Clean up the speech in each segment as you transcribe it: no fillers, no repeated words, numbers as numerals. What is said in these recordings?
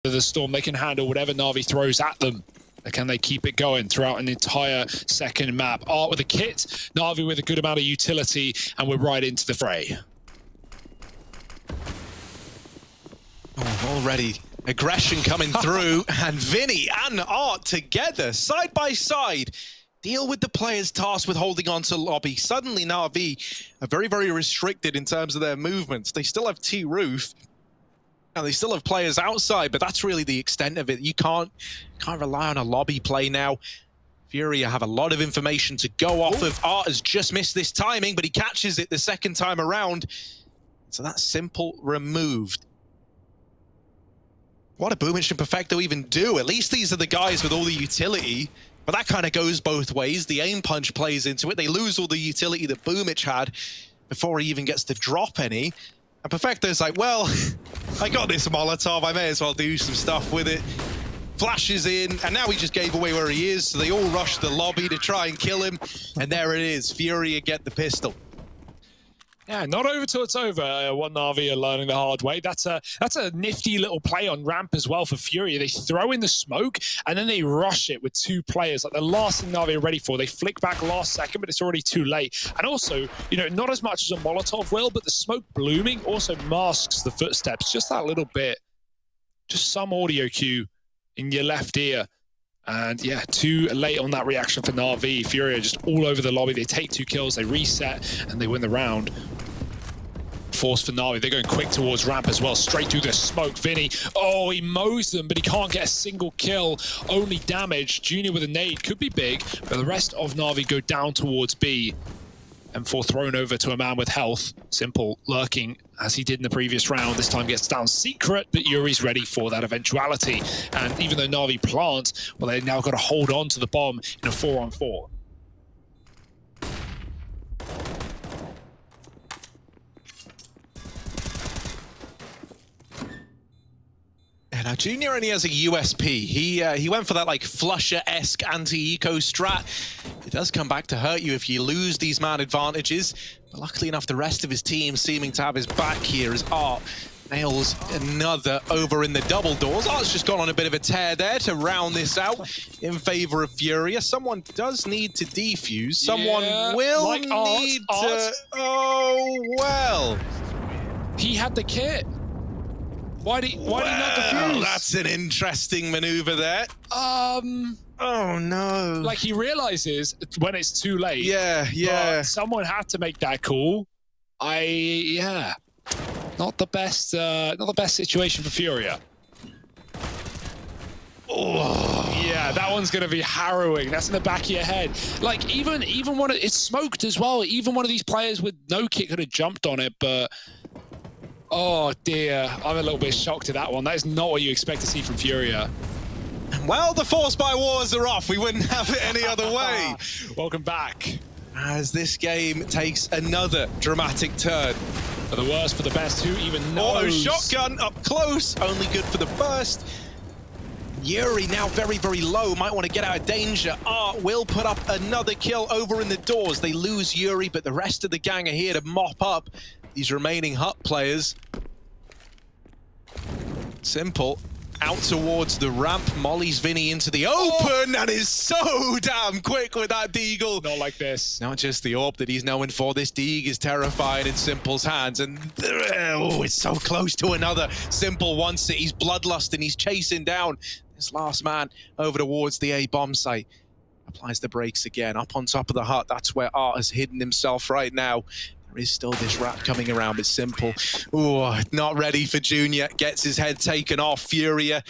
the storm. They can handle whatever Na'Vi throws at them. Can they keep it going throughout an entire second map? Art with a kit, Na'Vi with a good amount of utility, and we're right into the fray. Oh, already aggression coming through, and Vinny and Art together, side by side, deal with the players tasked with holding on to lobby. Suddenly Na'Vi are very, very restricted in terms of their movements. They still have T-Roof, and they still have players outside, but that's really the extent of it. You can't rely on a lobby play now. FURIA have a lot of information to go off of. Art has just missed this timing, but he catches it the second time around. So that's simple removed. What a Boomich and Perfecto even do? At least these are the guys with all the utility, but that kind of goes both ways. The aim punch plays into it. They lose all the utility that Boomich had before he even gets to drop any. And Perfecto's like, well, I got this Molotov, I may as well do some stuff with it. Flashes in, and now he just gave away where he is, so they all rush the lobby to try and kill him. And there it is, FURIA get the pistol. Yeah, not over till it's over. One Na'Vi are learning the hard way. That's a nifty little play on ramp as well for FURIA. They throw in the smoke, and then they rush it with two players. Like the last thing Na'Vi are ready for. They flick back last second, but it's already too late. And also, you know, not as much as a Molotov will, but the smoke blooming also masks the footsteps. Just that little bit. Just some audio cue in your left ear. And yeah, too late on that reaction for Na'Vi. FURIA just all over the lobby. They take 2 kills, they reset, and they win the round. Force for Na'Vi. They're going quick towards ramp as well, straight through the smoke. Vinny, oh, he mows them, but he can't get a single kill. Only damage. Junior with a nade could be big, but the rest of Na'Vi go down towards B. M4 thrown over to a man with health. Simple lurking as he did in the previous round. This time gets down secret, but Yuri's ready for that eventuality. And even though Na'Vi plant, well, they've now got to hold on to the bomb in a 4-on-4. Now Junior only has a USP. He went for that like Flusher-esque anti-eco strat. It does come back to hurt you if you lose these man advantages. But luckily enough, the rest of his team seeming to have his back here as Art nails another over in the double doors. Art's just gone on a bit of a tear there to round this out in favor of FURIA. Someone does need to defuse. Someone will like need Art. to... Oh, well. He had the kit. Why did he not defuse? That's an interesting maneuver there. Oh no. Like he realizes when it's too late. Yeah. But someone had to make that call. Yeah. Not the best situation for FURIA. Oh. Yeah, that one's gonna be harrowing. That's in the back of your head. Like even one of it's smoked as well. Even one of these players with no kit could have jumped on it, but oh dear, I'm a little bit shocked at that one. That is not what you expect to see from FURIA. Well, the Force by Wars are off. We wouldn't have it any other way. Welcome back. As this game takes another dramatic turn. For the worst, for the best, who even knows? Auto shotgun up close, only good for the burst. Yuri now very, very low, might want to get out of danger. Art will put up another kill over in the doors. They lose Yuri, but the rest of the gang are here to mop up these remaining Hut players. Simple. Out towards the ramp. Molly's Vinny into the open and is so damn quick with that deagle. Not like this. Not just the AWP that he's known for. This deag is terrifying in Simple's hands. And oh, it's so close to another. Simple wants it. He's bloodlusting. He's chasing down this last man over towards the A bomb site. Applies the brakes again. Up on top of the hut. That's where Art has hidden himself right now. There is still this wrap coming around, but Simple. Ooh, not ready for Junior. Gets his head taken off. FURIA.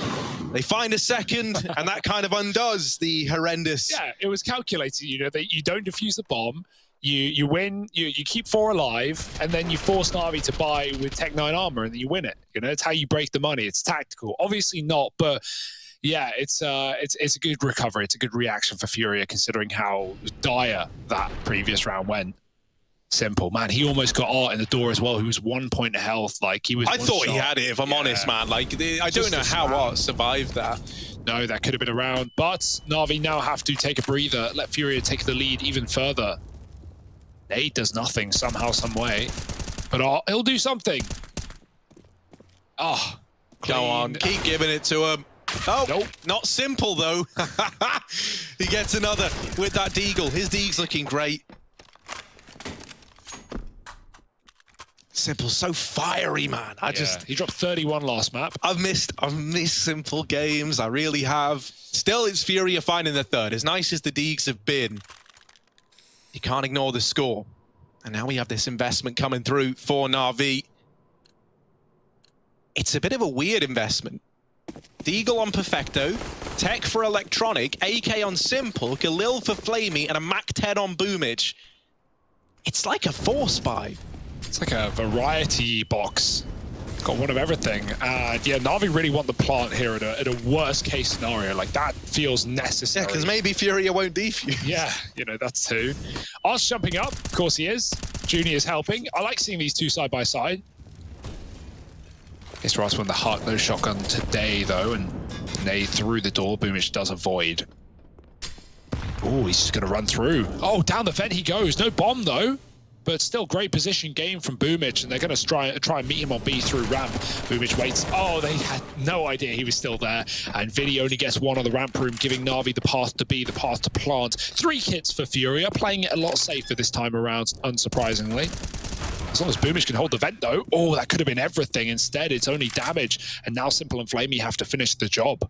They find a second, and that kind of undoes the horrendous. Yeah, it was calculated. You know, that you don't defuse the bomb. You win. You keep 4 alive, and then you force Na'Vi to buy with Tech 9 armor, and then you win it. You know, it's how you break the money. It's tactical. Obviously not, but yeah, it's a good recovery. It's a good reaction for FURIA, considering how dire that previous round went. Simple, man. He almost got Art in the door as well, who was 1 point of health. Like he was. I thought he had it, if I'm honest, man. Like I don't know how Art survived that. No, that could have been a round, but Na'Vi now have to take a breather, let FURIA take the lead even further. Nate does nothing somehow, some way, but he'll do something. Oh, Go on, keep giving it to him. Oh, nope. Not simple though. He gets another with that deagle. His deag's looking great. Simple, so fiery, man. He dropped 31 last map. I've missed Simple games. I really have. Still, it's FURIA finding the third. As nice as the deags have been, you can't ignore the score. And now we have this investment coming through for NAVI. It's a bit of a weird investment. Deagle on Perfecto, Tech for Electronic, AK on Simple, Galil for Flamey, and a Mac 10 on Boomich. It's like a force buy. It's like a variety box. It's got one of everything. And yeah, NAVI really want the plant here at a worst case scenario. Like, that feels necessary. Yeah, because maybe FURIA won't defuse. Yeah, you know, that's too. Art's jumping up. Of course he is. Junior's helping. I like seeing these two side by side. Guess Ross won the heart no shotgun today though, and they through the door. Boomich does avoid. Oh, he's just gonna run through. Oh, down the vent he goes. No bomb though, but still great position game from Boomich, and they're gonna try and meet him on B through ramp. Boomich waits. Oh, they had no idea he was still there, and Vinny only gets one on the ramp room, giving NAVI the path to B, the path to plant. 3 kits for FURIA, playing it a lot safer this time around, unsurprisingly. As long as Boomich can hold the vent though. Oh, that could have been everything. Instead, it's only damage. And now Simple and Flamey have to finish the job.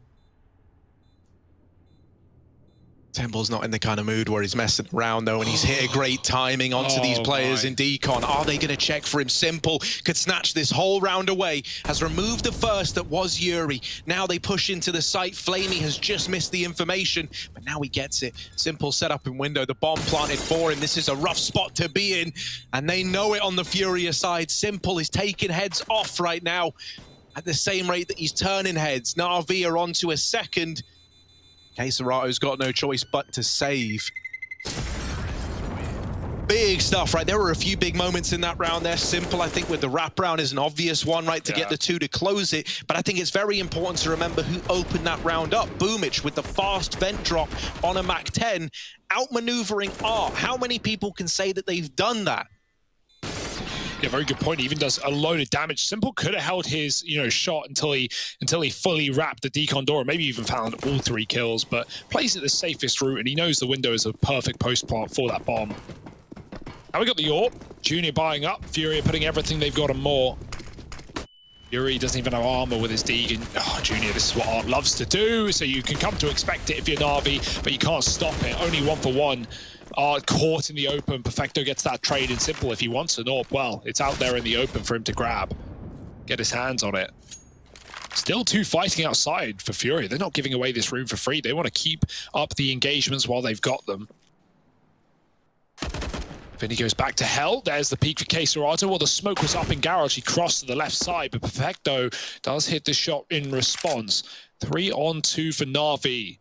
Temple's not in the kind of mood where he's messing around though, and he's hit a great timing onto these players in decon. Are they going to check for him? Simple could snatch this whole round away. Has removed the first that was Yuri. Now they push into the site. Flamey has just missed the information, but now he gets it. Simple set up in window. The bomb planted for him. This is a rough spot to be in, and they know it on the FURIA side. Simple is taking heads off right now at the same rate that he's turning heads. NAVI are onto a second. Caserato's got no choice but to save. Big stuff, right? There were a few big moments in that round there. Simple, I think, with the wrap round is an obvious one, right, to get the 2 to close it. But I think it's very important to remember who opened that round up. Boomich with the fast vent drop on a Mac 10, outmaneuvering Art. How many people can say that they've done that? Yeah, very good point. He even does a load of damage. Simple could have held his, shot until he fully wrapped the decon door, and maybe even found all 3 kills, but plays it the safest route, and he knows the window is a perfect post plant for that bomb. Now we got the AWP. Junior buying up. FURIA putting everything they've got and more. Yuri doesn't even have armor with his Deeg, and Junior, this is what Art loves to do, so you can come to expect it if you're NAVI, but you can't stop it. Only 1 for 1. Caught in the open. Perfecto gets that trade in Simple. If he wants an AWP, well, it's out there in the open for him to grab. Get his hands on it. Still 2 fighting outside for FURIA. They're not giving away this room for free. They want to keep up the engagements while they've got them. Vinny goes back to hell. There's the peak for Caserato. Well, the smoke was up in garage. He crossed to the left side, but Perfecto does hit the shot in response. 3 on 2 for NAVI.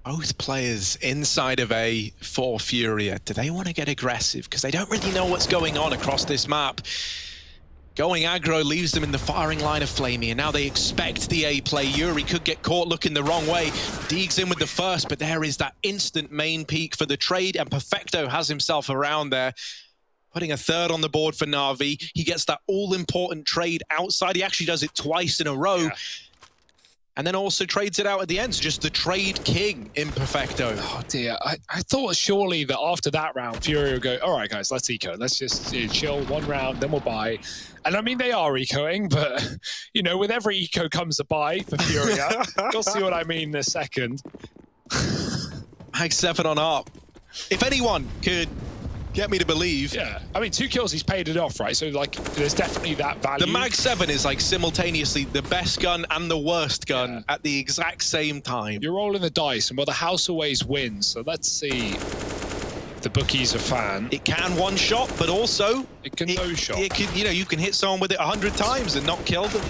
Both players inside of A for FURIA. Do they want to get aggressive? Because they don't really know what's going on across this map. Going aggro leaves them in the firing line of Flamey, and now they expect the A play. Yuri could get caught looking the wrong way. Deeg's in with the first, but there is that instant main peak for the trade, and Perfecto has himself around there. Putting a 3rd on the board for NAVI. He gets that all-important trade outside. He actually does it twice in a row. Yeah. And then also trades it out at the end. So just the trade king in Perfecto. Oh dear, I thought surely that after that round, FURIA would go, all right guys, let's eco. Let's just chill 1 round, then we'll buy. And I mean, they are ecoing, but with every eco comes a buy for FURIA. You'll see what I mean in a second. Mag 7 on Art. If anyone could get me to believe. Yeah, I mean, 2 kills, he's paid it off, right? So, like, there's definitely that value. The Mag 7 is, like, simultaneously the best gun and the worst gun at the exact same time. You're rolling the dice, and well, the house always wins. So let's see if the bookie's a fan. It can one-shot, but also... It can no-shot. It can, you can hit someone with it 100 times and not kill them.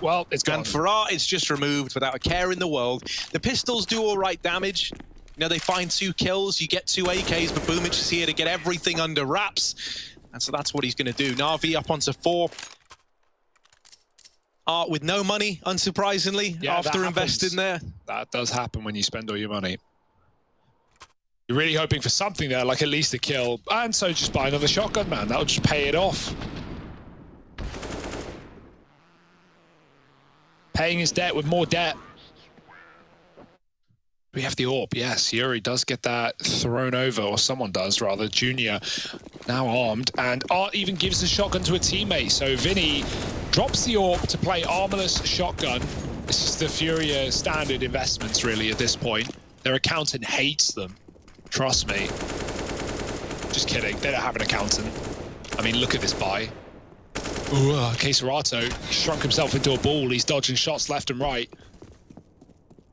Well, it's gone. And for Art, it's just removed without a care in the world. The pistols do all right damage. They find 2 kills, you get 2 AKs, but Boomich is here to get everything under wraps. And so that's what he's going to do. NAVI up onto 4. Art with no money, unsurprisingly, Yeah, after investing there. That does happen when you spend all your money. You're really hoping for something there, like at least a kill. And so just buy another shotgun, man. That'll just pay it off. Paying his debt with more debt. We have the AWP, yes. Yuri does get that thrown over, or someone does, rather. Junior now armed, and Art even gives the shotgun to a teammate. So Vinny drops the AWP to play armorless shotgun. This is the FURIA standard investments, really, at this point. Their accountant hates them. Trust me. Just kidding. They don't have an accountant. I mean, look at this buy. Ooh, Katowice shrunk himself into a ball. He's dodging shots left and right.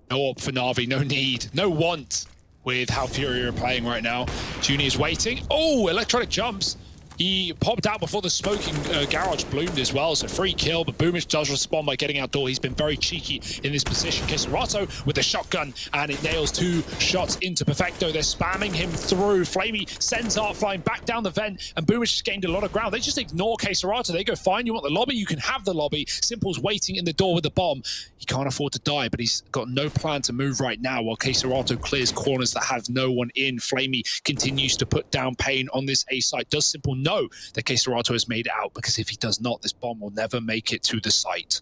No AWP for Navi, no need, no want with how FURIA are playing right now. Junior's waiting. Oh, electronic jumps. He popped out before the smoking garage bloomed as well, so free kill, but Boomich does respond by getting outdoor. He's been very cheeky in this position. Katowice with the shotgun, and it nails 2 shots into Perfecto. They're spamming him through. Flamey sends Art flying back down the vent, and Boomich has gained a lot of ground. They just ignore Katowice. They go, fine, you want the lobby? You can have the lobby. Simple's waiting in the door with the bomb. He can't afford to die, but he's got no plan to move right now while Katowice clears corners that have no one in. Flamey continues to put down pain on this A site. Does Simple know that Katowice has made it out? Because if he does not, this bomb will never make it to the site.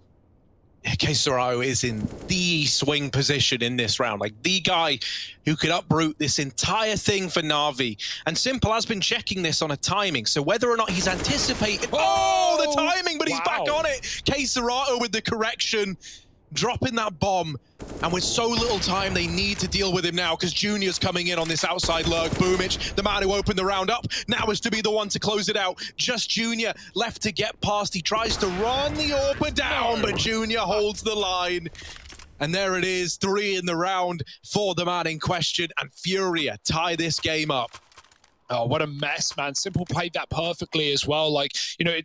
Katowice is in the swing position in this round, like the guy who could uproot this entire thing for Navi. And Simple has been checking this on a timing, so whether or not he's anticipated... Oh, the timing, but he's back on it! Katowice with the correction, dropping that bomb. And with so little time, they need to deal with him now because Junior's coming in on this outside lurk. Boomich, the man who opened the round up, now is to be the one to close it out. Just Junior left to get past. He tries to run the AWP down, but Junior holds the line. And there it is, 3 in the round for the man in question, and FURIA tie this game up. Oh, what a mess, man. Simple played that perfectly as well. Like, you know,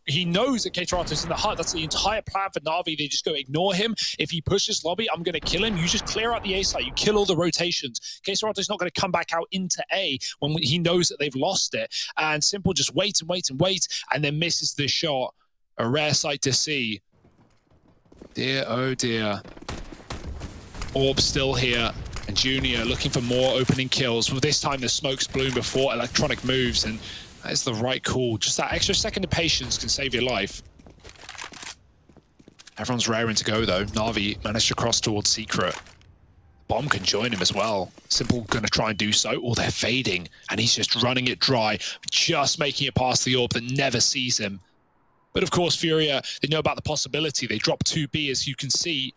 he knows that Katowice is in the hut. That's the entire plan for Navi. They just go, ignore him. If he pushes lobby, I'm going to kill him. You just clear out the A site. You kill all the rotations. Katowice is not going to come back out into A when he knows that they've lost it. And Simple just waits and waits and waits, and then misses the shot. A rare sight to see. Dear, oh dear. Orb still here. And Junior looking for more opening kills. Well, this time the smokes bloom before electronic moves, and that is the right call. Just that extra second of patience can save your life. Everyone's raring to go, though. Navi managed to cross towards Secret. Bomb can join him as well. Simple gonna try and do so. Oh, they're fading, and he's just running it dry, just making it past the AWP that never sees him. But of course, FURIA, they know about the possibility. They drop 2B, as you can see.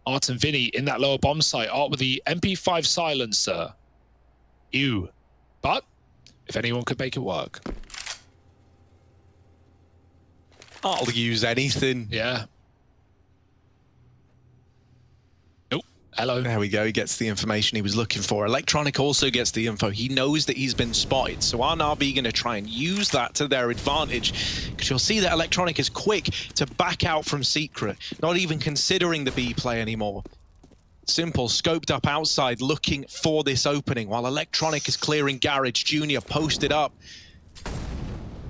Art and Vinny in that lower bomb site. Art with the MP5 silencer. Ew. But if anyone could make it work. I'll use anything. Yeah. Nope. Hello. There we go. He gets the information he was looking for. Electronic also gets the info. He knows that he's been spotted. So are Navi going to try and use that to their advantage? Because you'll see that Electronic is quick to back out from Secret, not even considering the B play anymore. Simple scoped up outside looking for this opening while Electronic is clearing garage. Junior posted up.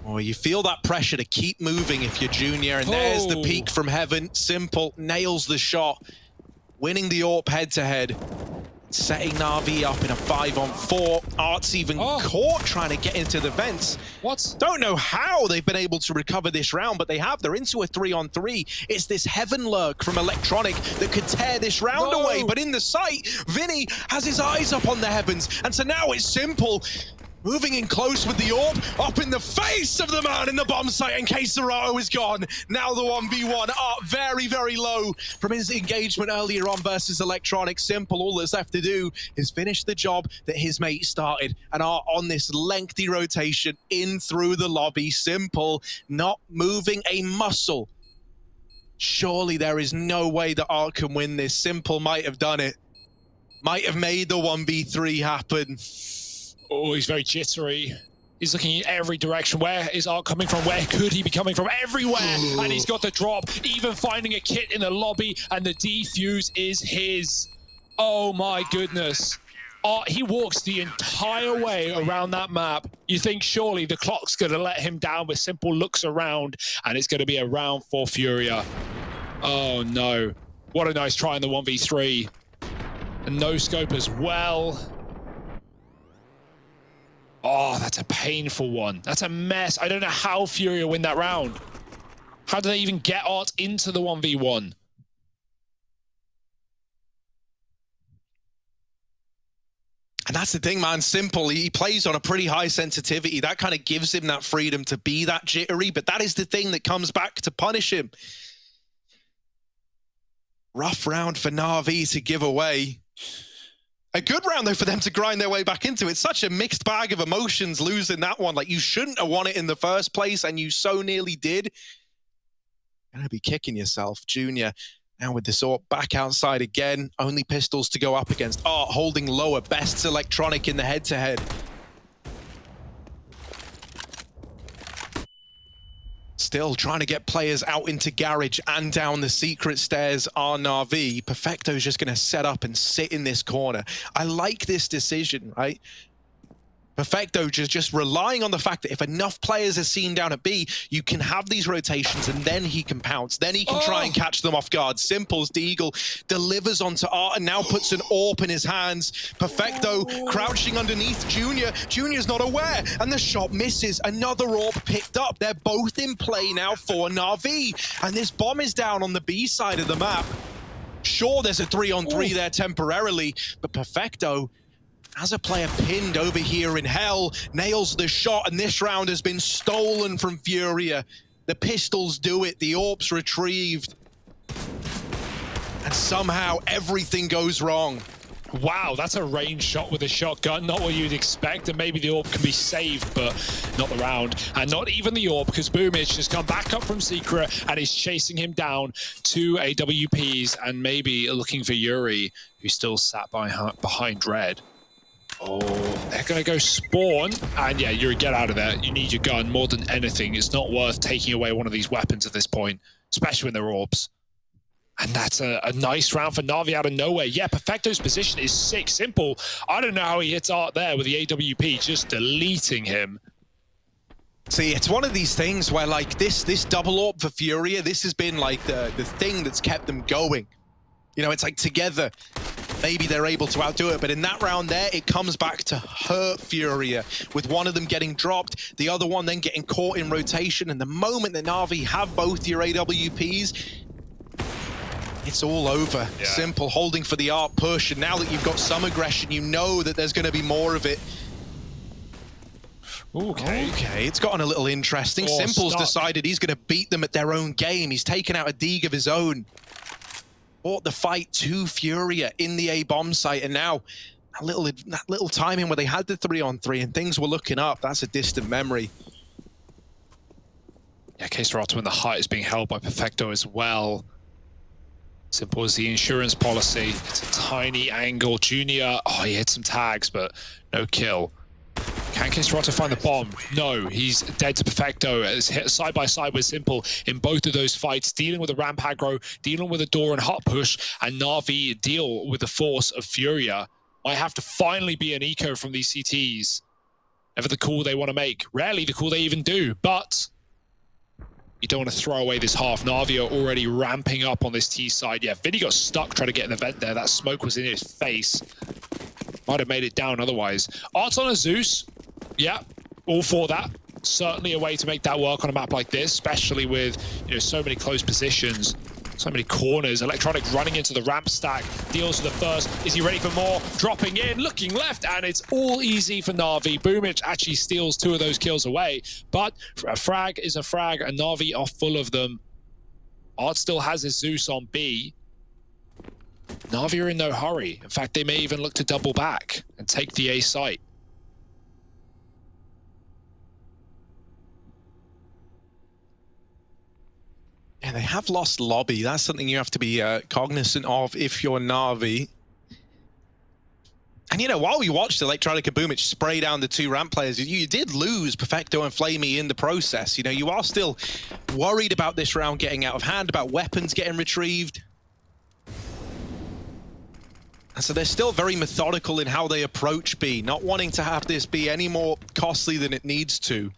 Oh, you feel that pressure to keep moving if you're Junior. And there's the peek from heaven. Simple nails the shot, winning the AWP head-to-head, setting Navi up in a 5-on-4. Art's even caught trying to get into the vents. What? Don't know how they've been able to recover this round, but they have. They're into a 3-on-3. It's this heaven lurk from Electronic that could tear this round away. But in the sight, Vinny has his eyes up on the heavens. And so now it's Simple moving in close with the AWP, up in the face of the man in the bomb site, and Katowice is gone. Now the 1v1, Art very, very low from his engagement earlier on versus Electronic. Simple, all that's left to do is finish the job that his mate started, and Art on this lengthy rotation in through the lobby. Simple, not moving a muscle. Surely there is no way that Art can win this. Simple might have done it. Might have made the 1v3 happen. Oh, he's very jittery. He's looking in every direction. Where is Art coming from? Where could he be coming from? Everywhere! And he's got the drop, even finding a kit in the lobby, and the defuse is his. Oh my goodness. Art, he walks the entire way around that map. You think surely the clock's gonna let him down, but Simple looks around, and it's gonna be a round for FURIA. Oh no. What a nice try in the 1v3. And no scope as well. Oh, that's a painful one. That's a mess. I don't know how FURIA win that round. How do they even get Art into the 1v1? And that's the thing, man. Simple. He plays on a pretty high sensitivity. That kind of gives him that freedom to be that jittery. But that is the thing that comes back to punish him. Rough round for NAVI to give away. A good round, though, for them to grind their way back into. It's such a mixed bag of emotions losing that one. Like, you shouldn't have won it in the first place, and you so nearly did. You're going to be kicking yourself. Junior, now with the AWP back outside again. Only pistols to go up against. Art holding lower. Best electronic in the head-to-head. Still trying to get players out into garage and down the secret stairs are NAVI. Perfecto's just going to set up and sit in this corner. I like this decision, right? Perfecto just relying on the fact that if enough players are seen down at B, you can have these rotations and then he can pounce. Then he can try and catch them off guard. Simple's Deagle delivers onto Art and now puts an AWP in his hands. Perfecto crouching underneath Junior. Junior's not aware and the shot misses. Another AWP picked up. They're both in play now for NAVI. And this bomb is down on the B side of the map. Sure, there's a 3-on-3 there temporarily, but Perfecto, as a player pinned over here in hell, nails the shot, and this round has been stolen from FURIA. The pistols do it, the AWP's retrieved. And somehow everything goes wrong. Wow, that's a range shot with a shotgun. Not what you'd expect, and maybe the AWP can be saved, but not the round. And not even the AWP, because Boomich has come back up from Secret and is chasing him down. 2 AWPs, and maybe looking for Yuri, who's still sat behind Red. Oh, they're going to go spawn. And yeah, Yuri, get out of there. You need your gun more than anything. It's not worth taking away one of these weapons at this point, especially when they're AWPs. And that's a nice round for NAVI out of nowhere. Yeah, Perfecto's position is sick. Simple. I don't know how he hits Art there with the AWP, just deleting him. See, it's one of these things where, like, this double AWP for FURIA, this has been, like, the thing that's kept them going. You know, it's like together. Maybe they're able to outdo it, but in that round there, it comes back to hurt FURIA, with one of them getting dropped, the other one then getting caught in rotation, and the moment that NAVI have both your AWPs, it's all over. Yeah. Simple holding for the Art push, and now that you've got some aggression, you know that there's going to be more of it. Okay, it's gotten a little interesting. Simple's decided he's going to beat them at their own game. He's taken out a Deeg of his own. Brought the fight to FURIA in the A-bomb site, and now that little timing where they had the 3-on-3 and things were looking up, that's a distant memory. Yeah, K-Serato in the height is being held by Perfecto as well. Simple as the insurance policy. It's a tiny angle. Junior, oh, he hit some tags, but no kill. Can K-Serato find the bomb? No, he's dead to Perfecto. It's hit side by side with Simple in both of those fights, dealing with a ramp aggro, dealing with a door and hot push, and NAVI deal with the force of FURIA. Might have to finally be an eco from these CTs. Ever the call they want to make. Rarely the call they even do, but you don't want to throw away this half. NAVI are already ramping up on this T side. Yeah, Vinny got stuck trying to get in the vent there. That smoke was in his face. Might have made it down otherwise. Art's on a Zeus. Yeah, all for that. Certainly a way to make that work on a map like this, especially with, you know, so many close positions, so many corners. Electronic running into the ramp stack, deals with the first. Is he ready for more? Dropping in, looking left, and it's all easy for NAVI. Boomich actually steals 2 of those kills away, but a frag is a frag, and NAVI are full of them. Art still has his Zeus on B. NAVI are in no hurry. In fact, they may even look to double back and take the A site. And they have lost lobby. That's something you have to be cognizant of if you're NAVI. And, you know, while we watched Electronic and Boomich spray down the 2 ramp players, you did lose Perfecto and Flamey in the process. You know, you are still worried about this round getting out of hand, about weapons getting retrieved. And so they're still very methodical in how they approach B, not wanting to have this be any more costly than it needs to.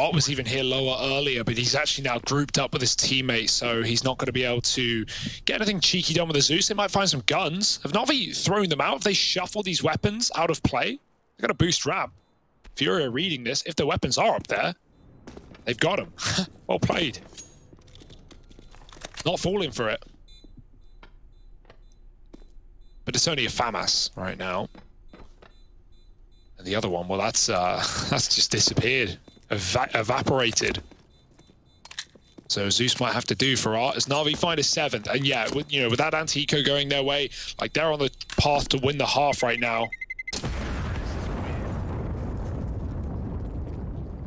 Art was even here lower earlier, but he's actually now grouped up with his teammate, so he's not going to be able to get anything cheeky done with the Zeus. They might find some guns. Have Navi thrown them out? If they shuffle these weapons out of play, they're going to boost ramp. Furia reading this. If the weapons are up there, they've got them. Well played. Not falling for it. But it's only a FAMAS right now. And the other one, well, that's just disappeared. Evaporated. So Zeus might have to do for Art as Na'Vi find a 7th. And yeah, with that anti-eco going their way, like they're on the path to win the half right now.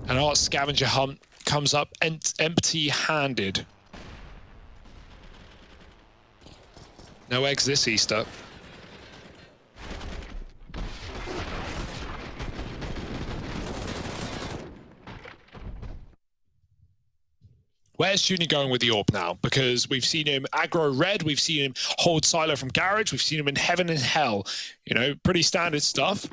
And Art's scavenger hunt comes up empty-handed. No eggs this Easter. Where's Junior going with the AWP now? Because we've seen him aggro red, we've seen him hold silo from garage, we've seen him in heaven and hell. Pretty standard stuff.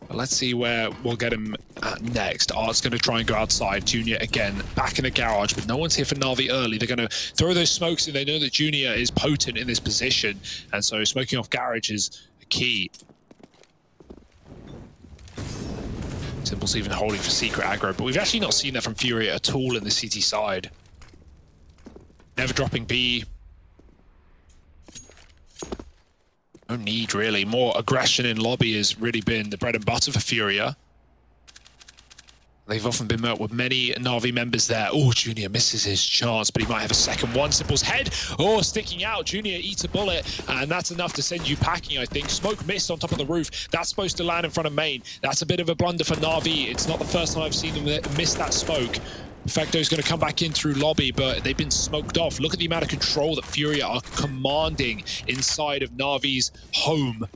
But let's see where we'll get him at next. Art's going to try and go outside. Junior again, back in the garage, but no one's here for Na'Vi early. They're going to throw those smokes in. They know that Junior is potent in this position, and so smoking off garage is key. Simple's even holding for secret aggro, but we've actually not seen that from Furia at all in the CT side. Never dropping B. No need, really. More aggression in lobby has really been the bread and butter for Furia. They've often been met with many Na'Vi members there. Oh, Junior misses his chance, but he might have a second one. Simple's head, sticking out. Junior eats a bullet, and that's enough to send you packing, I think. Smoke missed on top of the roof. That's supposed to land in front of main. That's a bit of a blunder for Na'Vi. It's not the first time I've seen them miss that smoke. Perfecto's going to come back in through lobby, but they've been smoked off. Look at the amount of control that Furia are commanding inside of Na'Vi's home.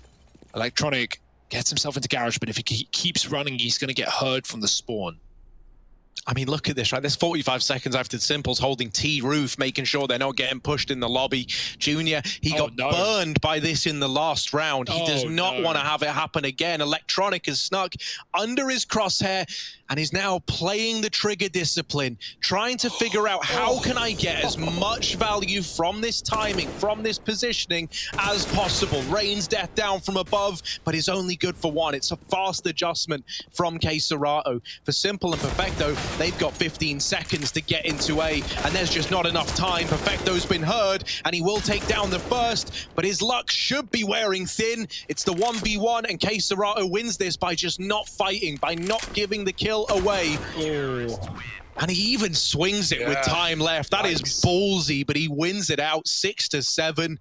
Electronic gets himself into garage, but if he keeps running, he's going to get heard from the spawn. I mean, look at this, right? There's 45 seconds after Simple's holding T-Roof, making sure they're not getting pushed in the lobby. Junior, he got burned by this in the last round. He does not want to have it happen again. Electronic has snuck under his crosshair and is now playing the trigger discipline, trying to figure out how can I get as much value from this timing, from this positioning as possible. Rains death down from above, but is only good for one. It's a fast adjustment from Serato. For Simple and Perfecto, they've got 15 seconds to get into A, and there's just not enough time. Perfecto's been heard, and he will take down the first, but his luck should be wearing thin. It's the 1v1, and Serato wins this by just not fighting, by not giving the kill away. And he even swings it with time left. That is ballsy, but he wins it out 6-7.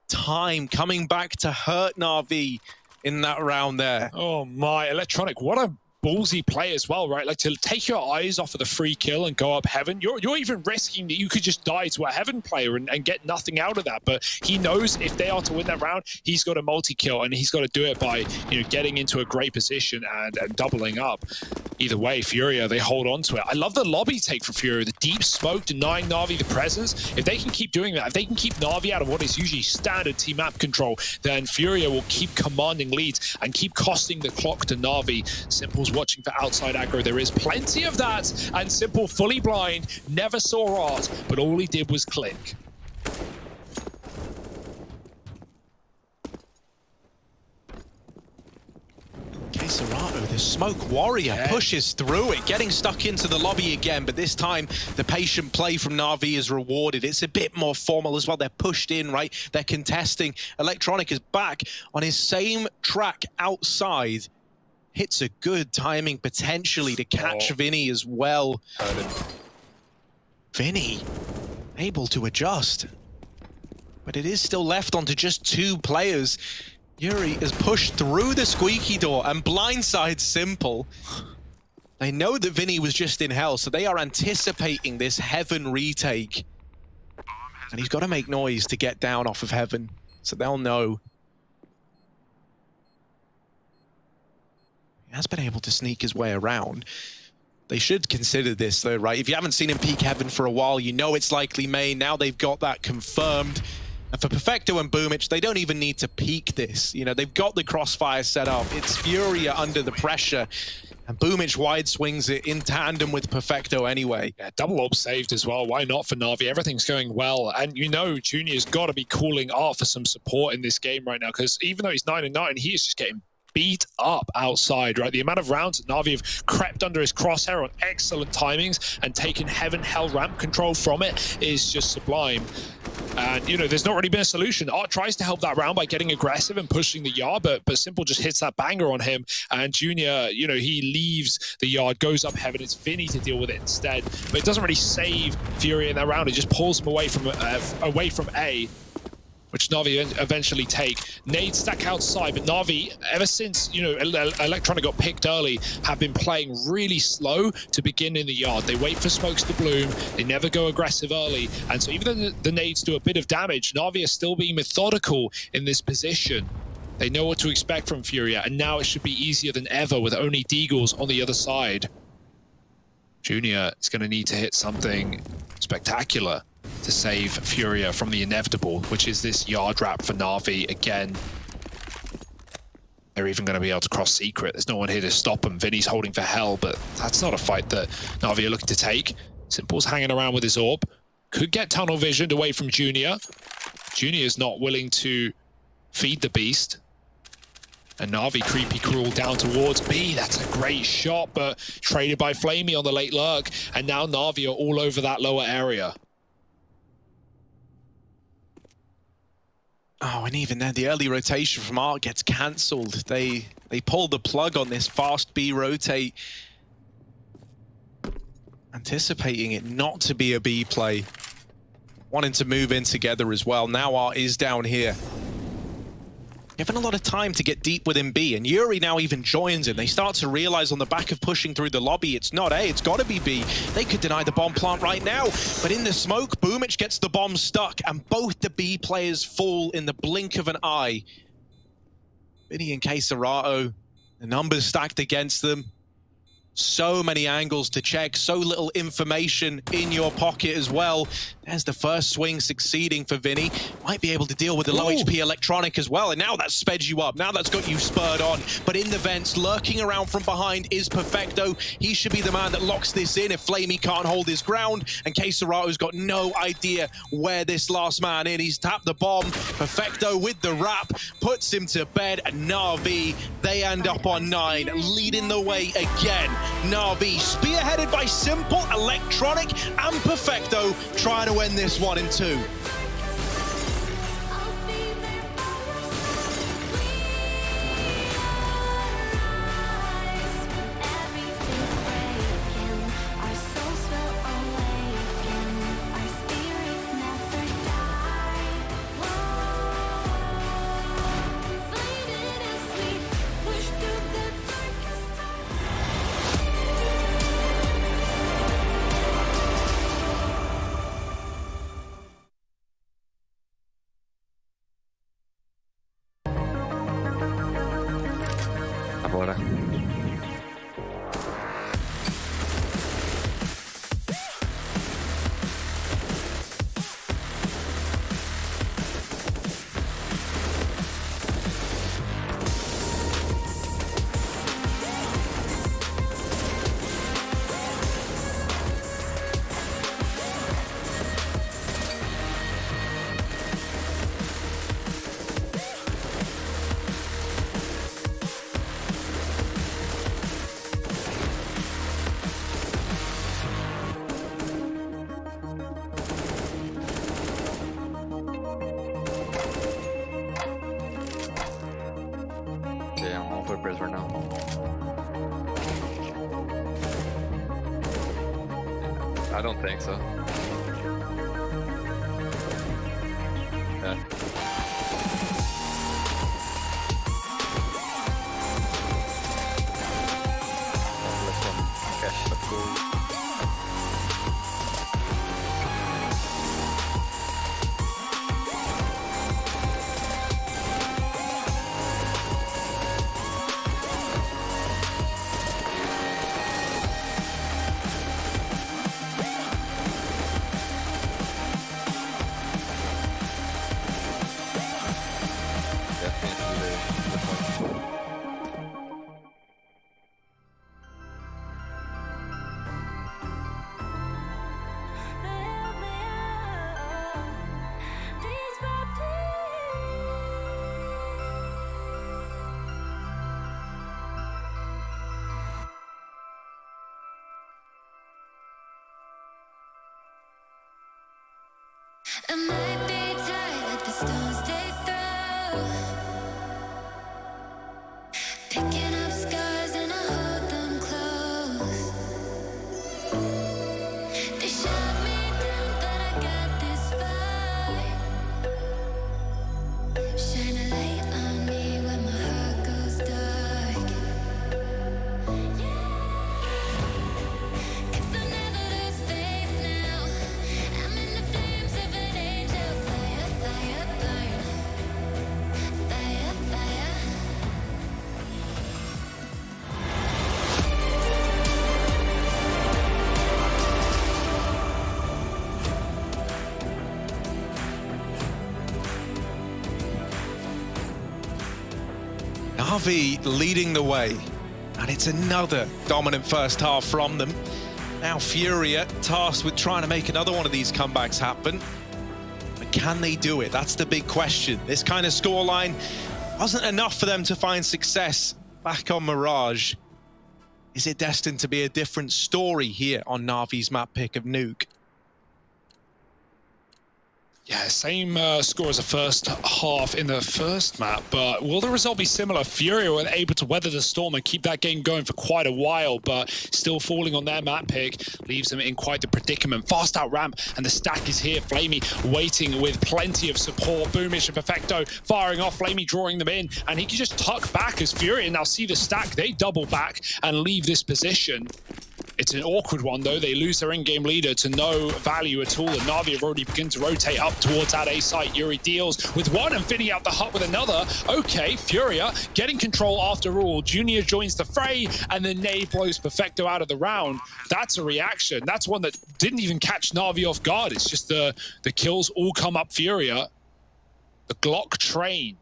Time coming back to hurt Na'Vi in that round there. Oh my, Electronic, what a ballsy play as well, right? Like, to take your eyes off of the free kill and go up heaven, you're even risking that you could just die to a heaven player and get nothing out of that. But he knows if they are to win that round, he's got a multi-kill, and he's got to do it by getting into a great position and doubling up. Either way, Furia, they hold on to it. I love the lobby take for Furia, the deep smoke denying Na'Vi the presence. If they can keep doing that, if they can keep Na'Vi out of what is usually standard team map control, then Furia will keep commanding leads and keep costing the clock to Na'Vi. Simple's watching for outside aggro. There is plenty of that, and Simple fully blind, never saw Art, but all he did was click. Serato, the smoke warrior, pushes through it, getting stuck into the lobby again, but this time the patient play from Na'Vi is rewarded. It's a bit more formal as well. They're pushed in, right? They're contesting. Electronic is back on his same track outside. Hits a good timing potentially to catch Vinny as well. Vinny able to adjust, but it is still left onto just 2 players. Yuri is pushed through the squeaky door and blindsides Simple. They know that Vinny was just in hell, so they are anticipating this heaven retake. And he's got to make noise to get down off of heaven, so they'll know. He has been able to sneak his way around. They should consider this though, right? If you haven't seen him peek heaven for a while, you know it's likely main. Now they've got that confirmed. And for Perfecto and Boomich, they don't even need to peek this. They've got the crossfire set up. It's Furia under the pressure. And Boomich wide swings it in tandem with Perfecto anyway. Yeah, double orb saved as well. Why not for Na'Vi? Everything's going well. And you know Junior's got to be calling Art for some support in this game right now, because even though he's 9-9, he is just getting beat up outside, right? The amount of rounds that Na'Vi have crept under his crosshair on excellent timings and taken heaven hell ramp control from it is just sublime. And, you know, there's not really been a solution. Art tries to help that round by getting aggressive and pushing the yard, but Simple just hits that banger on him. And Junior, you know, he leaves the yard, goes up heaven. It's Vinny to deal with it instead. But it doesn't really save FURIA in that round. It just pulls him away from A, which Na'Vi eventually take. Nades stack outside, but Na'Vi, ever since, you know, Electronic got picked early, have been playing really slow to begin in the yard. They wait for smokes to bloom, they never go aggressive early, and so even though the nades do a bit of damage, Na'Vi are still being methodical in this position. They know what to expect from FURIA, and now it should be easier than ever with only Deagles on the other side. Junior is going to need to hit something spectacular to save FURIA from the inevitable, which is this yard wrap for Na'Vi again. They're even going to be able to cross secret. There's no one here to stop them. Vinny's holding for hell, but that's not a fight that Na'Vi are looking to take. Simple's hanging around with his orb. Could get tunnel visioned away from Junior. Junior's not willing to feed the beast. And Na'Vi creepy crawl down towards B. That's a great shot, but traded by Flamey on the late lurk. And now Na'Vi are all over that lower area. Oh, and even then, the early rotation from Art gets cancelled. They pull the plug on this fast B rotate, anticipating it not to be a B play, wanting to move in together as well. Now Art is down here, given a lot of time to get deep within B, and Yuri now even joins him. They start to realize on the back of pushing through the lobby, it's not A, it's got to be B. They could deny the bomb plant right now, but in the smoke, Boomich gets the bomb stuck, and both the B players fall in the blink of an eye. Vinny and Keserato, the numbers stacked against them. So many angles to check, so little information in your pocket as well. There's the first swing succeeding for Vinny. Might be able to deal with the low HP Electronic as well, and now that's sped you up. Now that's got you spurred on. But in the vents, lurking around from behind is Perfecto. He should be the man that locks this in if Flamey can't hold his ground, and Keserato's got no idea where this last man in. He's tapped the bomb. Perfecto with the wrap, puts him to bed, and Na'Vi, they end up on 9, leading the way again. Na'Vi, spearheaded by Simple, Electronic, and Perfecto, trying to end this one in 2. Ahora. Yeah, I'm on purpose right now. I don't think so. Yeah. Let them cash the pool. I might be tired, let the stones stay through. Picking up scars and I hold them close. They shot me down, but I got this fight. Shine a light on me when my heart goes dark. Cause I'll never lose faith now. I'm in the flames of an angel. Fire, fire, burn. Fire, fire. NAVI leading the way, and it's another dominant first half from them. Now FURIA tasked with trying to make another one of these comebacks happen. But can they do it? That's the big question. This kind of scoreline wasn't enough for them to find success back on Mirage. Is it destined to be a different story here on NAVI's map pick of Nuke? Yeah, same score as the first half in the first map, but will the result be similar? FURIA were able to weather the storm and keep that game going for quite a while, but still falling on their map pick leaves them in quite the predicament. Fast out ramp, and the stack is here. Flamey waiting with plenty of support. Boomish and Perfecto firing off. Flamey drawing them in, and he can just tuck back as FURIA now see the stack. They double back and leave this position. It's an awkward one, though. They lose their in-game leader to no value at all, and NAVI have already begun to rotate up towards that A site. Yuri deals with one, and Vinny out the hut with another. Okay, FURIA getting control after all. Junior joins the fray, and then Nade blows Perfecto out of the round. That's a reaction. That's one that didn't even catch NAVI off guard. It's just the kills all come up FURIA. The Glock train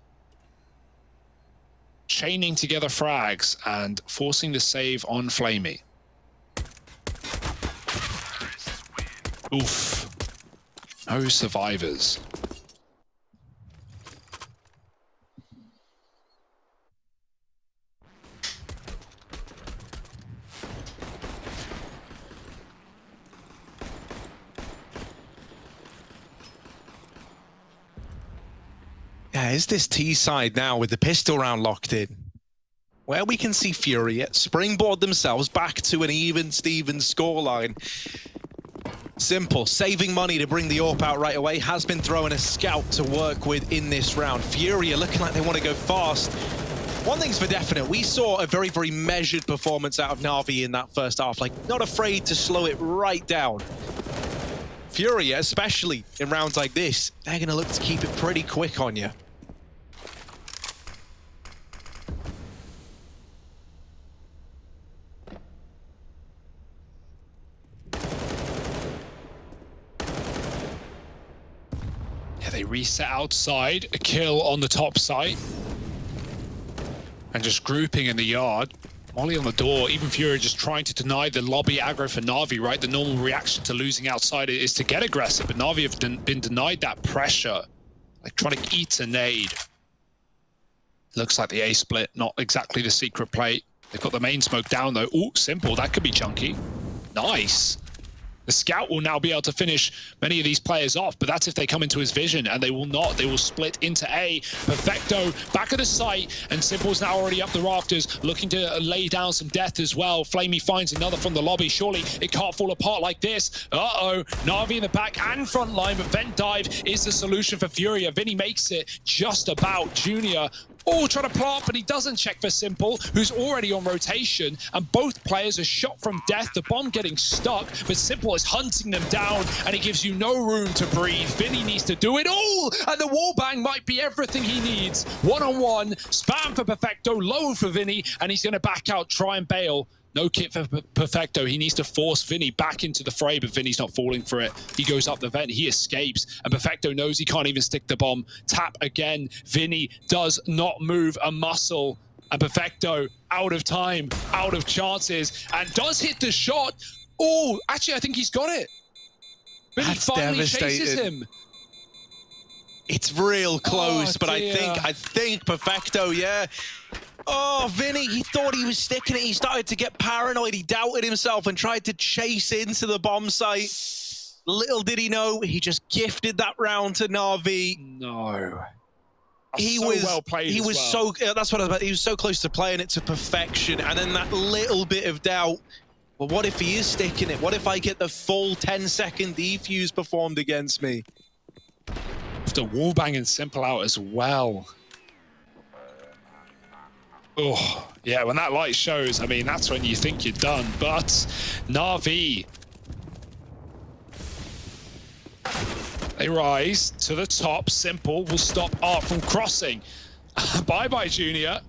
chaining together frags and forcing the save on Flamey. Oof. No survivors. Yeah, is this T side now with the pistol round locked in? Where we can see FURIA springboard themselves back to an even Steven scoreline. Simple, saving money to bring the AWP out right away, has been throwing a scout to work with in this round. FURIA looking like they want to go fast. One thing's for definite, we saw a very, very measured performance out of NAVI in that first half, like not afraid to slow it right down. FURIA, especially in rounds like this, they're going to look to keep it pretty quick on you. They reset outside, a kill on the top site, and just grouping in the yard. Molly on the door, even FURIA just trying to deny the lobby aggro for NAVI, right? The normal reaction to losing outside is to get aggressive, but NAVI have been denied that pressure. Like trying to eat a nade. Looks like the A split, not exactly the secret plate. They've got the main smoke down though. Ooh, simple, that could be chunky. Nice. The scout will now be able to finish many of these players off, but that's if they come into his vision, and they will not. They will split into A. Perfecto back at the site, and Simple's now already up the rafters, looking to lay down some death as well. Flamey finds another from the lobby. Surely it can't fall apart like this. Uh-oh, NAVI in the back and front line, but vent dive is the solution for FURIA. Vinny makes it just about. Junior trying to plant, but he doesn't check for Simple, who's already on rotation, and both players are shot from death. The bomb getting stuck, but Simple is hunting them down, and he gives you no room to breathe. Vinny needs to do it all, and the wallbang might be everything he needs. One-on-one, spam for Perfecto, low for Vinny, and he's going to back out, try and bail. No kit for Perfecto. He needs to force Vinny back into the fray, but Vinny's not falling for it. He goes up the vent. He escapes, and Perfecto knows he can't even stick the bomb. Tap again. Vinny does not move a muscle, and Perfecto out of time, out of chances, and does hit the shot. Oh, actually, I think he's got it. Vinny That's finally chases devastated. him. It's real close, but dear. I think Perfecto, yeah. Oh, Vinny, he thought he was sticking it. He started to get paranoid. He doubted himself and tried to chase into the bomb site. Little did he know, he just gifted that round to Na'Vi. No. He So was well played. He as was well. so. That's what I was about. He was so close to playing it to perfection, and then that little bit of doubt. Well, what if he is sticking it? What if I get the full 10-second defuse performed against me? After wallbang and simple out as well. Oh, yeah, when that light shows, I mean, that's when you think you're done. But Na'Vi, they rise to the top. Simple will stop Art from crossing. Bye-bye, Junior.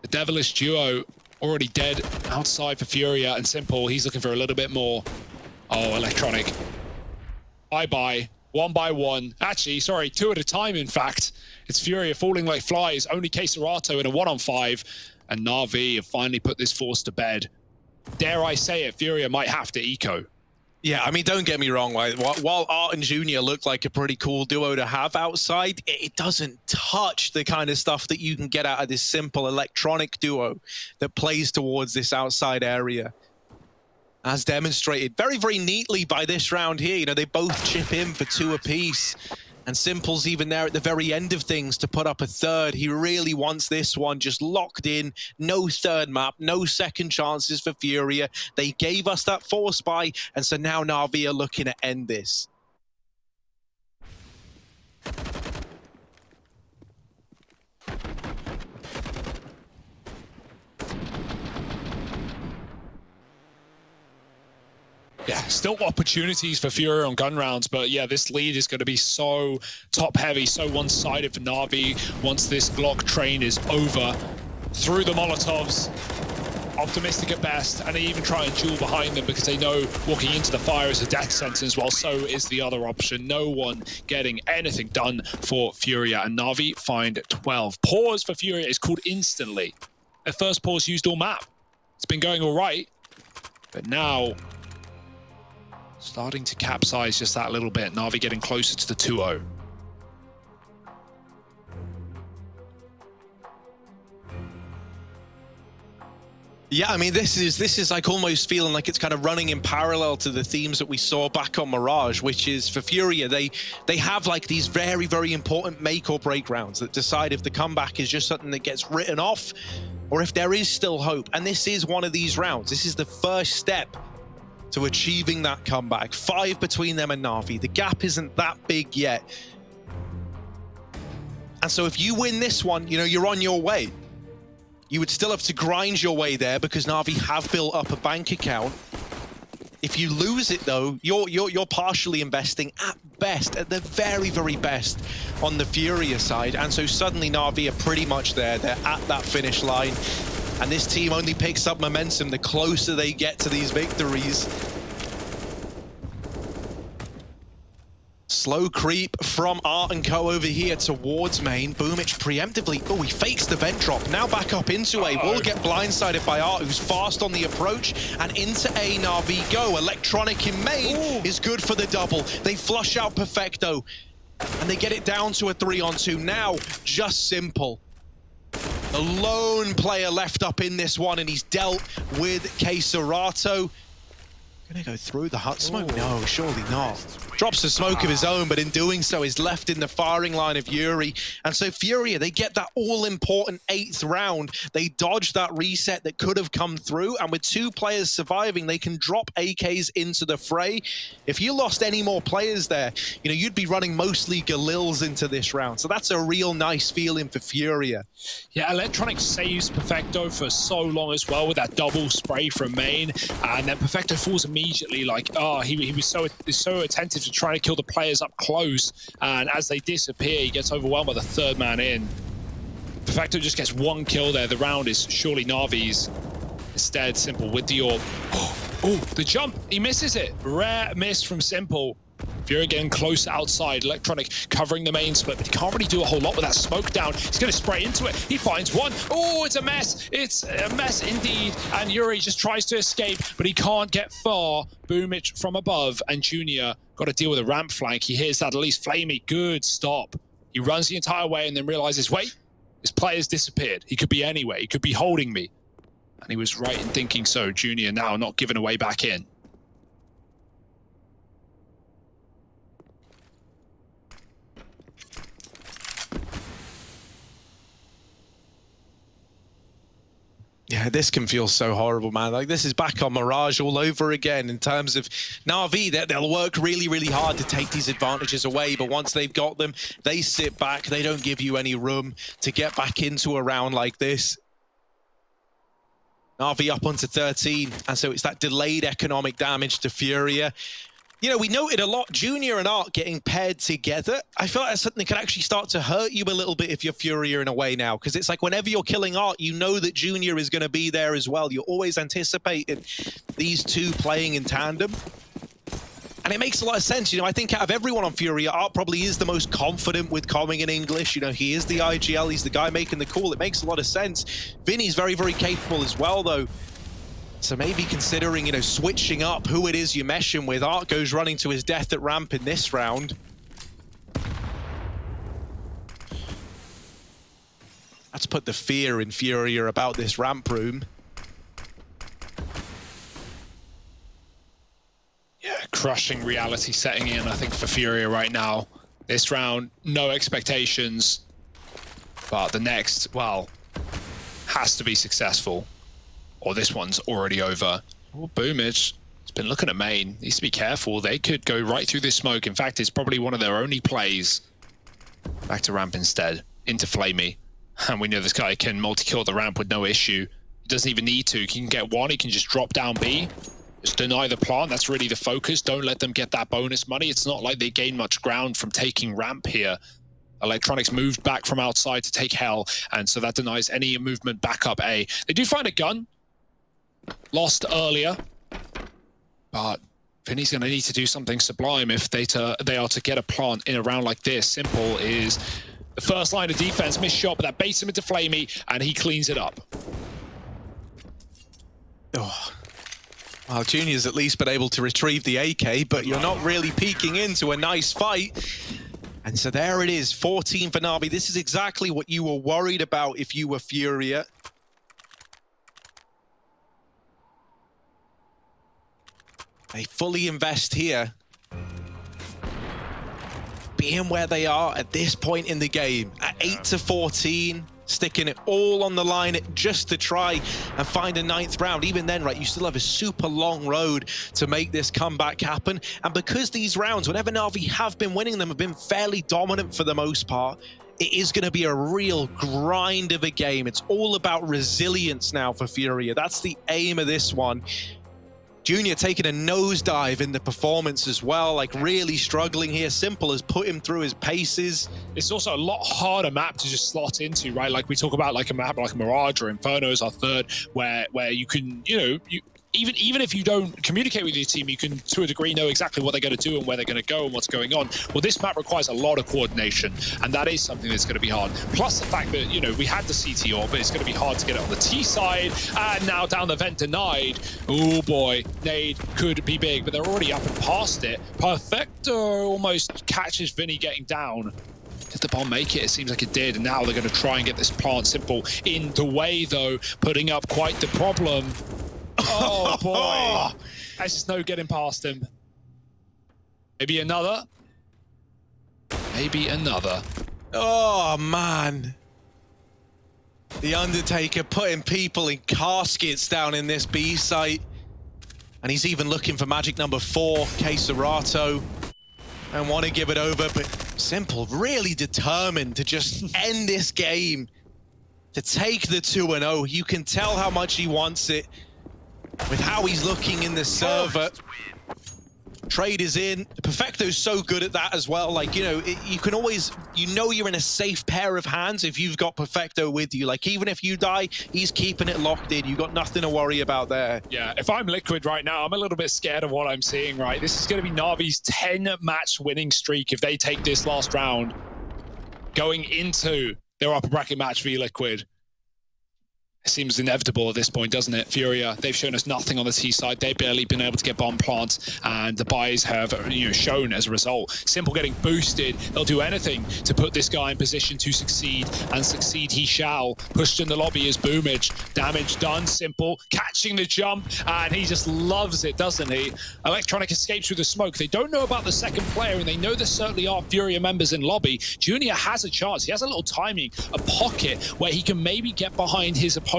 The devilish duo already dead outside for Furia, and Simple, he's looking for a little bit more. Oh, Electronic. Bye-bye. One by one. Actually, sorry, two at a time, in fact. It's Furia falling like flies. Only Keserato in a 1-on-5. And Na'Vi have finally put this force to bed. Dare I say it, Furia might have to eco. Yeah, I mean, don't get me wrong. While Art and Junior look like a pretty cool duo to have outside, it doesn't touch the kind of stuff that you can get out of this simple Electronic duo that plays towards this outside area. As demonstrated very, very neatly by this round here. You know, they both chip in for 2 apiece. And Simple's even there at the very end of things to put up a third. He really wants this one just locked in. No third map, no second chances for Furia. They gave us that force buy, and so now Na'Vi are looking to end this. Yeah, still opportunities for Furia on gun rounds, but yeah, this lead is going to be so top-heavy, so one-sided for Na'Vi once this Glock train is over. Through the Molotovs, optimistic at best, and they even try and duel behind them because they know walking into the fire is a death sentence, while so is the other option. No one getting anything done for Furia, and Na'Vi find 12. Pause for Furia is called instantly. Their first pause used all map. It's been going all right, but now starting to capsize just that little bit. Na'Vi getting closer to the 2-0. Yeah, I mean, this is like almost feeling like it's kind of running in parallel to the themes that we saw back on Mirage, which is for Furia, they have like these very, very important make or break rounds that decide if the comeback is just something that gets written off or if there is still hope. And this is one of these rounds. This is the first step to achieving that comeback. 5 between them and Na'Vi. The gap isn't that big yet. And so if you win this one, you know, you're on your way. You would still have to grind your way there because Na'Vi have built up a bank account. If you lose it though, you're partially investing at best, at the very, very best on the Furia side. And so suddenly Na'Vi are pretty much there. They're at that finish line. And this team only picks up momentum the closer they get to these victories. Slow creep from Art and Co over here towards main. Boomich preemptively, oh, he fakes the vent drop. Now back up into A. Will get blindsided by Art, who's fast on the approach. And into A, Na'Vi go. Electronic in main is good for the double. They flush out Perfecto. And they get it down to a 3-on-2. Now, just Simple. The lone player left up in this one, and he's dealt with Keserato. Gonna go through the hut smoke? No, surely not. Drops a smoke of his own, but in doing so is left in the firing line of Yuri. And so Furia, they get that all-important 8th round. They dodge that reset that could have come through, and with 2 players surviving, they can drop AKs into the fray. If you lost any more players there, you know, you'd be running mostly Galils into this round. So that's a real nice feeling for Furia. Yeah, Electronic saves Perfecto for so long as well with that double spray from main, and then Perfecto falls immediately like, oh, he was so attentive to trying to kill the players up close, and as they disappear, he gets overwhelmed by the 3rd man in. Perfecto just gets 1 kill there. The round is surely Navi's. Instead, Simple with the orb. Oh, the jump, he misses it. Rare miss from Simple. Furia getting close outside. Electronic covering the main split, but he can't really do a whole lot with that smoke down. He's going to spray into it. He finds one. Oh, it's a mess. It's a mess indeed. And Yuri just tries to escape, but he can't get far. Boomich from above, and Junior got to deal with a ramp flank. He hears that at least Flamey. Good stop. He runs the entire way and then realizes, wait, this player's disappeared. He could be anywhere. He could be holding me. And he was right in thinking so. Junior now not giving away back in. Yeah, this can feel so horrible, man. Like, this is back on Mirage all over again in terms of NAVI. They'll work really, really hard to take these advantages away, but once they've got them, they sit back. They don't give you any room to get back into a round like this. NAVI up onto 13, and so it's that delayed economic damage to FURIA. You know, we noted a lot Junior and Art getting paired together. I feel like that's something that could actually start to hurt you a little bit if you're FURIA in a way now, because it's like whenever you're killing Art, you know that Junior is going to be there as well. You're always anticipating these two playing in tandem. And it makes a lot of sense. You know, I think out of everyone on FURIA, Art probably is the most confident with coming in English. You know, he is the IGL. He's the guy making the call. It makes a lot of sense. Vinny's very, very capable as well, though. So maybe considering, you know, switching up who it is you're meshing with. Art goes running to his death at ramp in this round. Let's put the fear in FURIA about this ramp room. Yeah, crushing reality setting in, I think, for FURIA right now. This round, no expectations. But the next, well, has to be successful. Or this one's already over. Oh, Boomage has been looking at main. Needs to be careful. They could go right through this smoke. In fact, it's probably one of their only plays. Back to ramp instead. Into Flamey. And we know this guy can multi-kill the ramp with no issue. He doesn't even need to. He can get one. He can just drop down B. Just deny the plant. That's really the focus. Don't let them get that bonus money. It's not like they gain much ground from taking ramp here. Electronics moved back from outside to take Hell. And so that denies any movement back up A. They do find a gun. Lost earlier, but Vinny's going to need to do something sublime if they are to get a plant in a round like this. Simple is the first line of defense, missed shot, but that baits him into Flamey, and he cleans it up. Oh. Well, Junior's at least been able to retrieve the AK, but you're not really peeking into a nice fight. And so there it is, 14 for NAVI. This is exactly what you were worried about if you were FURIA. They fully invest here. Being where they are at this point in the game, at 8 to 14, sticking it all on the line just to try and find a 9th round. Even then, right, you still have a super long road to make this comeback happen. And because these rounds, whenever NAVI have been winning them, have been fairly dominant for the most part, it is going to be a real grind of a game. It's all about resilience now for FURIA. That's the aim of this one. Junior taking a nosedive in the performance as well, like really struggling here. Simple has put him through his paces. It's also a lot harder map to just slot into, right? Like we talk about like a map like Mirage or Inferno is our third, where you can, you know, even if you don't communicate with your team, you can, to a degree, know exactly what they're going to do and where they're going to go and what's going on. Well, this map requires a lot of coordination, and that is something that's going to be hard. Plus the fact that, you know, we had the CT orb, but it's going to be hard to get it on the T side, and now down the vent denied. Oh boy, nade could be big, but they're already up and past it. Perfecto almost catches Vinny getting down. Did the bomb make it? It seems like it did, and now they're going to try and get this plant. Simple in the way, though, putting up quite the problem. Oh boy, there's just no getting past him. Maybe another. Maybe another. Oh man. The Undertaker putting people in caskets down in this B site. And he's even looking for magic number 4, Queserato. And want to give it over, but Simple really determined to just end this game. To take the 2-0. You can tell how much he wants it. With how he's looking in the server. Trade is in. Perfecto's so good at that as well. Like, you know, you can always, you know, you're in a safe pair of hands if you've got Perfecto with you. Like, even if you die, he's keeping it locked in. You've got nothing to worry about there. Yeah, if I'm Liquid right now, I'm a little bit scared of what I'm seeing, right? This is going to be Navi's 10-match winning streak if they take this last round. Going into their upper bracket match v Liquid. It seems inevitable at this point, doesn't it? FURIA, they've shown us nothing on the T side. They've barely been able to get bomb plants, and the buys have, you know, shown as a result. Simple getting boosted. They'll do anything to put this guy in position to succeed, and succeed he shall. Pushed in the lobby is Boomage. Damage done. Simple catching the jump, and he just loves it, doesn't he? Electronic escapes through the smoke. They don't know about the second player, and they know there certainly are FURIA members in lobby. Junior has a chance. He has a little timing, a pocket where he can maybe get behind his opponents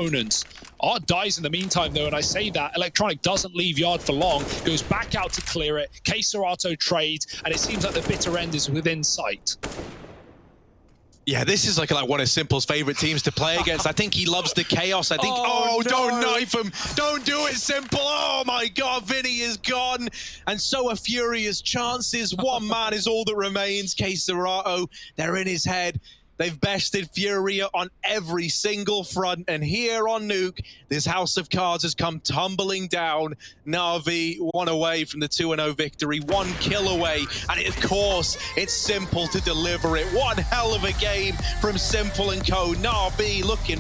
Art dies in the meantime, though, and I say that Electronic doesn't leave Yard for long, goes back out to clear it. K-Serato trades, and it seems like the bitter end is within sight. Yeah, this is like one of Simple's favorite teams to play against. I think he loves the chaos. I think, Oh, no. Don't knife him. Don't do it, Simple. Oh my God, Vinny is gone. And so are Furia's chances. One man is all that remains. K-Serato, they're in his head. They've bested Furia on every single front, and here on Nuke, this house of cards has come tumbling down. NAVI, one away from the 2-0 victory, 1 kill away, and of course, it's Simple to deliver it. One hell of a game from Simple and co. NAVI looking